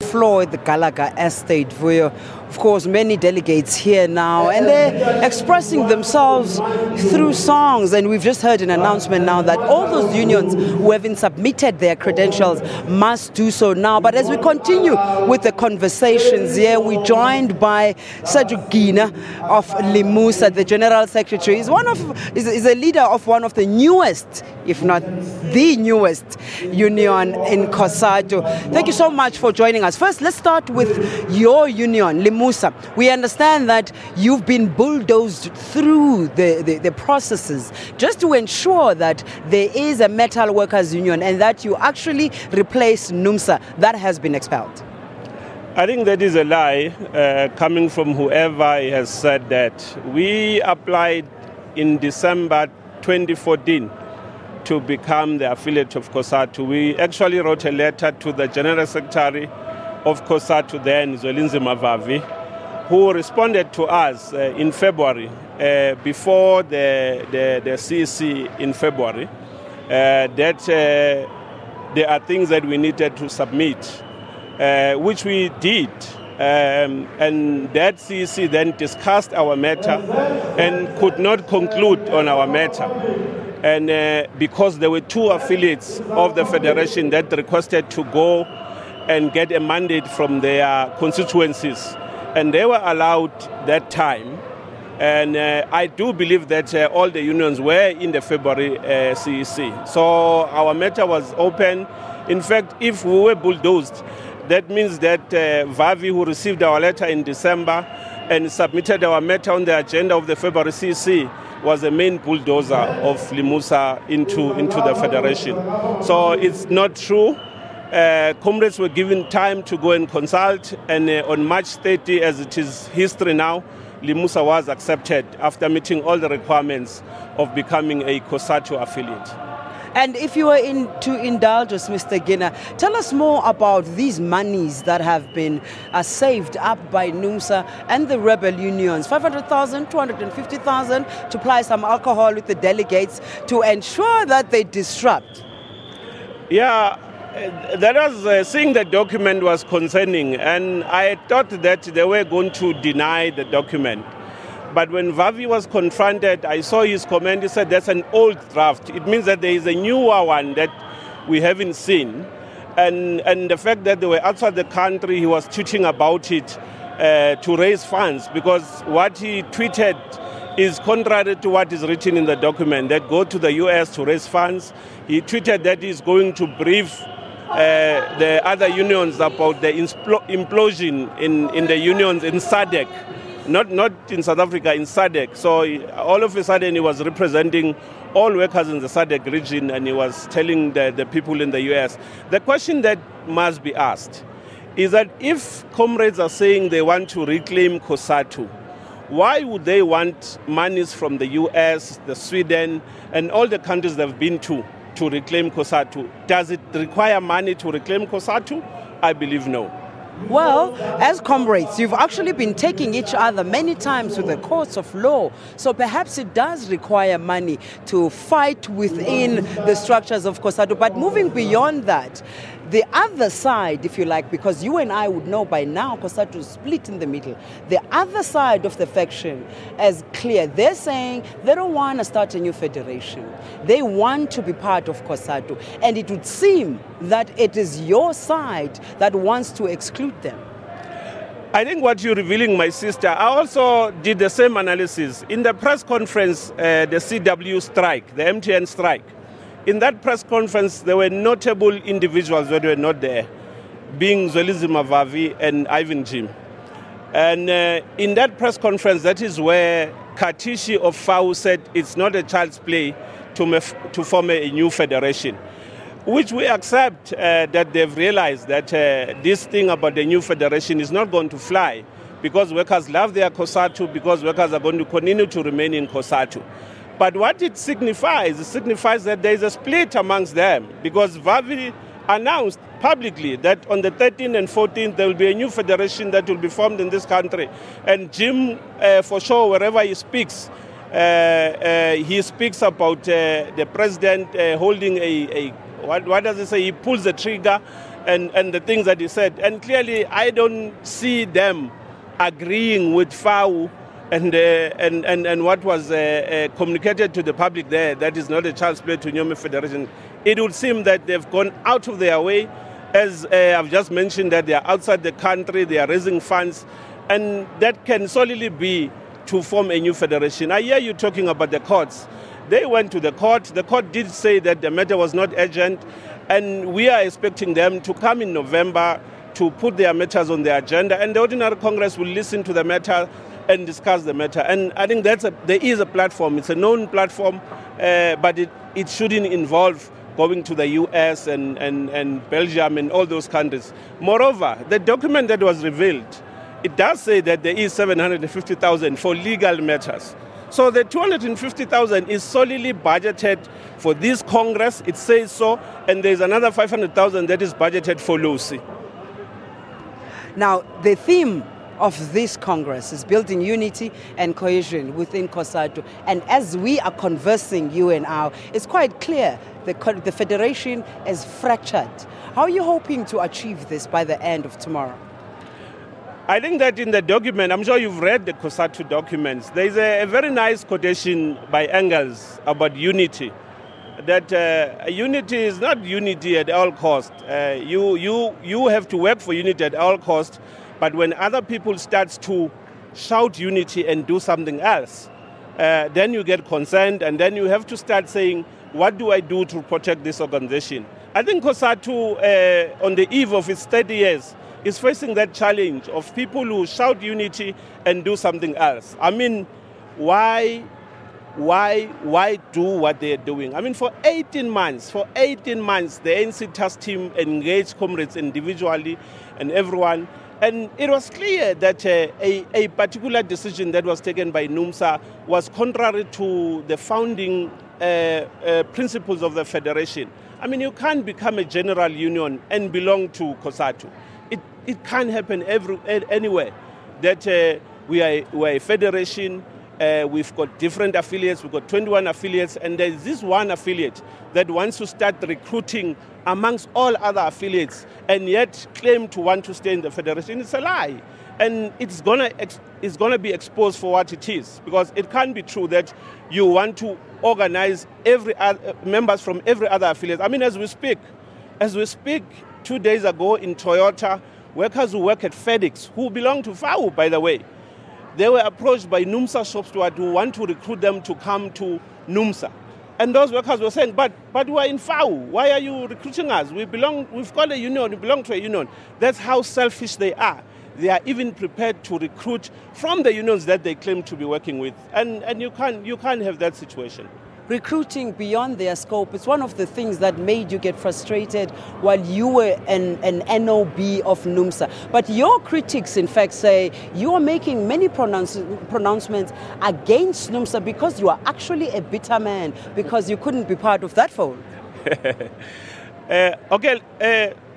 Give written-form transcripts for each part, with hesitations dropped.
floor at the Gallagher Estate where, of course, many delegates here now, and they're expressing themselves through songs. And we've just heard an announcement now that all those unions who haven't submitted their credentials must do so now. But as we continue with the conversations here, we're joined by Cedric Gina of Limusa, the General Secretary. Is a leader of one of the newest, if not the newest, union in COSATU. Thank you so much for joining us. First, let's start with your union, Limusa. We understand that you've been bulldozed through the processes just to ensure that there is a metal workers union and that you actually replace NUMSA that has been expelled. I think that is a lie coming from whoever has said that. We applied in December 2014 to become the affiliate of COSATU. We actually wrote a letter to the General Secretary of COSATU then, Zwelinzima Mavavi, who responded to us in February, before the CEC in February, that there are things that we needed to submit, which we did. And that CEC then discussed our matter and could not conclude on our matter. And because there were two affiliates of the Federation that requested to go and get a mandate from their constituencies, and they were allowed that time. And I do believe that all the unions were in the February CEC. So our matter was open. In fact, if we were bulldozed, that means that Vavi, who received our letter in December and submitted our matter on the agenda of the February CEC, was the main bulldozer of Limusa into the Federation. So it's not true. Comrades were given time to go and consult, and on March 30, as it is history now, Limusa was accepted after meeting all the requirements of becoming a COSATU affiliate. And if you were to indulge us, Mr. Gina, tell us more about these monies that have been saved up by NUMSA and the rebel unions. 500,000, 250,000 to apply some alcohol with the delegates to ensure that they disrupt. Yeah, that was, seeing the document was concerning, and I thought that they were going to deny the document. But when Vavi was confronted, I saw his comment. He said, that's an old draft. It means that there is a newer one that we haven't seen. And the fact that they were outside the country, he was tweeting about it to raise funds, because what he tweeted is contrary to what is written in the document, that go to the US to raise funds. He tweeted that he's going to brief the other unions about the implosion in the unions in SADC. Not in South Africa, in SADC. So all of a sudden he was representing all workers in the SADC region, and he was telling the people in the US. The question that must be asked is that if comrades are saying they want to reclaim COSATU, why would they want monies from the US, the Sweden, and all the countries they've been to reclaim COSATU? Does it require money to reclaim COSATU? I believe no. Well, as comrades, you've actually been taking each other many times with the courts of law. So perhaps it does require money to fight within the structures of COSATU. But moving beyond that, the other side, if you like, because you and I would know by now COSATU is split in the middle. The other side of the faction is clear. They're saying they don't want to start a new federation. They want to be part of COSATU. And it would seem that it is your side that wants to exclude them. I think what you're revealing, my sister, I also did the same analysis. In the press conference, the CW strike, the MTN strike, in that press conference, there were notable individuals that were not there, being Zwelinzima Mavavi and Ivan Jim. And in that press conference, that is where Katishi of FAU said it's not a child's play to form a new federation, which we accept that they've realized that this thing about the new federation is not going to fly, because workers love their COSATU, because workers are going to continue to remain in COSATU. But what it signifies that there is a split amongst them, because Vavi announced publicly that on the 13th and 14th there will be a new federation that will be formed in this country. And Jim, for sure, wherever he speaks about the president holding what does he say? He pulls the trigger and the things that he said. And clearly, I don't see them agreeing with FAU and what was communicated to the public there, that is not a child's play to Nyome Federation. It would seem that they've gone out of their way, as I've just mentioned, that they are outside the country, they are raising funds, and that can solely be to form a new federation. I hear you talking about the courts. They went to the court. The court did say that the matter was not urgent, and we are expecting them to come in November to put their matters on the agenda, and the Ordinary Congress will listen to the matter and discuss the matter. And I think there is a platform. It's a known platform, but it shouldn't involve going to the US and Belgium and all those countries. Moreover, the document that was revealed, it does say that there is 750,000 for legal matters. So the 250,000 is solely budgeted for this Congress, it says so, and there's another 500,000 that is budgeted for Lucy. Now, the theme of this Congress is building unity and cohesion within COSATU. And as we are conversing, you and I, it's quite clear the Federation is fractured. How are you hoping to achieve this by the end of tomorrow? I think that in the document, I'm sure you've read the COSATU documents, there's a very nice quotation by Engels about unity. That unity is not unity at all cost. You have to work for unity at all cost, but when other people start to shout unity and do something else, then you get concerned, and then you have to start saying, what do I do to protect this organization? I think COSATU, on the eve of its 30 years, is facing that challenge of people who shout unity and do something else. I mean, why do what they're doing? I mean, for 18 months, the ANC task team engaged comrades individually and everyone, and it was clear that a particular decision that was taken by NUMSA was contrary to the founding principles of the Federation. I mean, you can't become a general union and belong to COSATU. It can't happen anywhere. That we are a federation. We've got different affiliates. We've got 21 affiliates, and there's this one affiliate that wants to start recruiting amongst all other affiliates and yet claim to want to stay in the federation. It's a lie. And it's gonna be exposed for what it is, because it can't be true that you want to organize members from every other affiliate. I mean, as we speak, 2 days ago in Toyota, workers who work at FedEx, who belong to FAU, by the way, they were approached by NUMSA shop steward who want to recruit them to come to NUMSA. And those workers were saying, but we are in FAU. Why are you recruiting us? We've got a union, we belong to a union. That's how selfish they are. They are even prepared to recruit from the unions that they claim to be working with. And you can't have that situation. Recruiting beyond their scope is one of the things that made you get frustrated while you were an NOB of NUMSA. But your critics, in fact, say you are making many pronouncements against NUMSA because you are actually a bitter man, because you couldn't be part of that fold.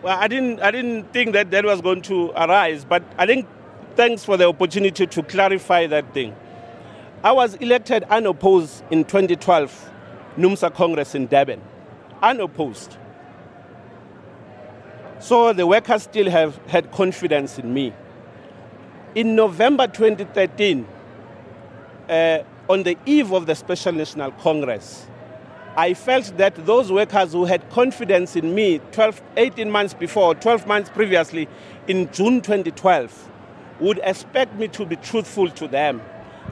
Well, I didn't think that was going to arise, but I think thanks for the opportunity to clarify that thing. I was elected unopposed in 2012 NUMSA Congress in Durban, unopposed. So the workers still have had confidence in me. In November 2013, on the eve of the Special National Congress, I felt that those workers who had confidence in me 18 months before, 12 months previously, in June 2012, would expect me to be truthful to them.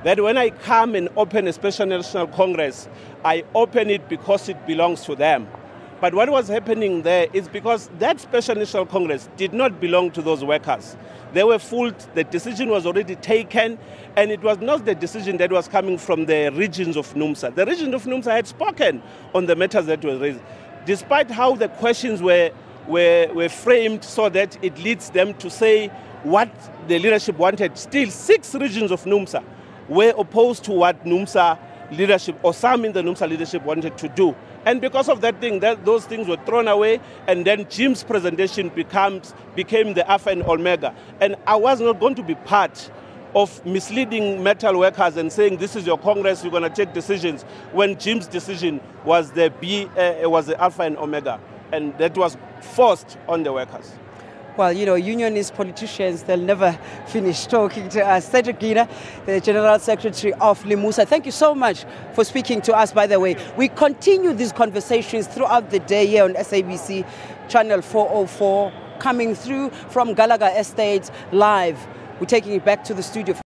That when I come and open a Special National Congress, I open it because it belongs to them. But what was happening there is because that Special National Congress did not belong to those workers. They were fooled, the decision was already taken, and it was not the decision that was coming from the regions of NUMSA. The region of NUMSA had spoken on the matters that were raised, despite how the questions were framed so that it leads them to say what the leadership wanted. Still, 6 regions of NUMSA were opposed to what NUMSA leadership, or some in the NUMSA leadership, wanted to do. And because of that thing, those things were thrown away, and then Jim's presentation became the alpha and omega. And I was not going to be part of misleading metal workers and saying, this is your Congress, you're going to take decisions, when Jim's decision was the alpha and omega. and that was forced on the workers. Well, you know, unionist politicians, they'll never finish talking to us. Cedric Gina, the General Secretary of Limusa, thank you so much for speaking to us, by the way. We continue these conversations throughout the day here on SABC, Channel 404, coming through from Gallagher Estates live. We're taking it back to the studio.